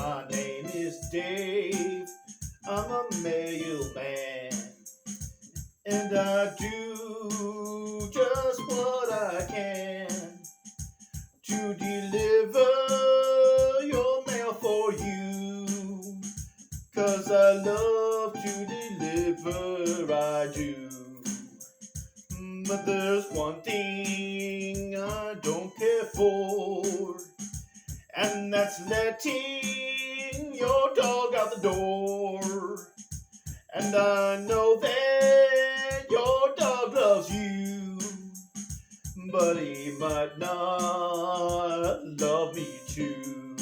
My name is Dave. I'm a mailman. And I do just what I can to deliver your mail for you. 'Cause I love to deliver, I do. But there's one thing I don't care for, and that's letting your dog out the door. And I know that your dog loves you, but he might not love me too.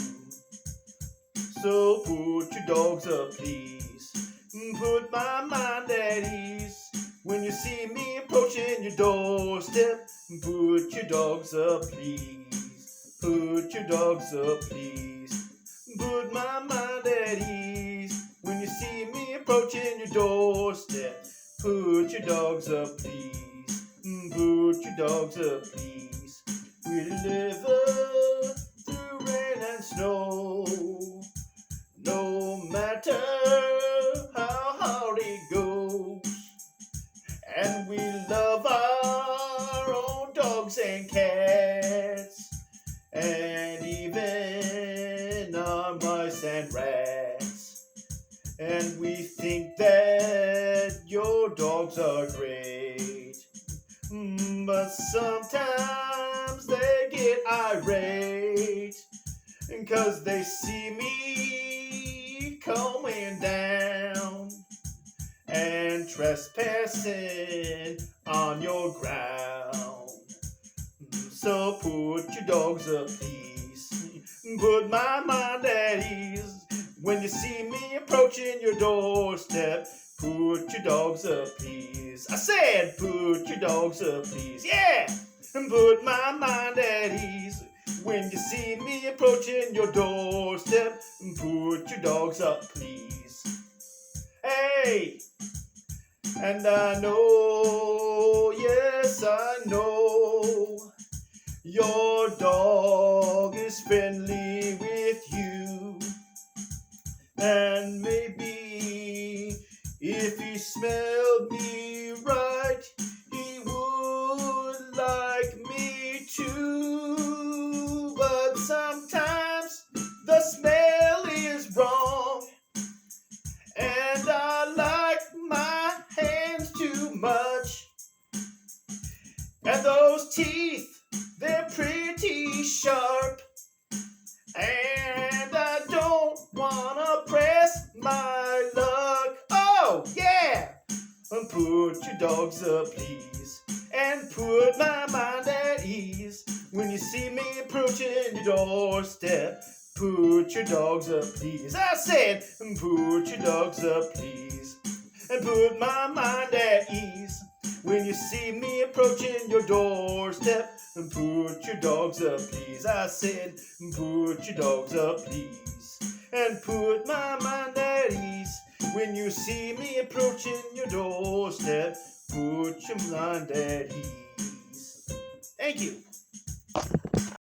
So put your dogs up, please. Put my mind at ease. When you see me approaching your doorstep, put your dogs up, please. Put your dogs up, please. Put my mind at ease. When you see me approaching your doorstep, put your dogs up, please. Put your dogs up, please. We deliver through rain and snow, no matter how hard it goes. And we love our own dogs and cats, and even our mice and rats. And we think that your dogs are great, but sometimes they get irate, 'cause they see me coming down and trespassing on your ground. So put your dogs up, please. Put my mind at ease. When you see me approaching your doorstep, put your dogs up, please. I said put your dogs up, please. Yeah! Put my mind at ease. When you see me approaching your doorstep, put your dogs up, please. Hey! And I know, yes I know, your dog is friendly with you. And maybe if he smelled me right, he would like me too. But sometimes the smell is wrong, and I like my hands too much. And those teeth, they're pretty sharp, and I don't wanna press my luck. Oh yeah! Put your dogs up, please, and put my mind at ease. When you see me approaching your doorstep, put your dogs up, please. I said, put your dogs up, please, and put my mind at ease. When you see me approaching your doorstep, put your dogs up, please. I said, put your dogs up, please, and put my mind at ease. When you see me approaching your doorstep, put your mind at ease. Thank you.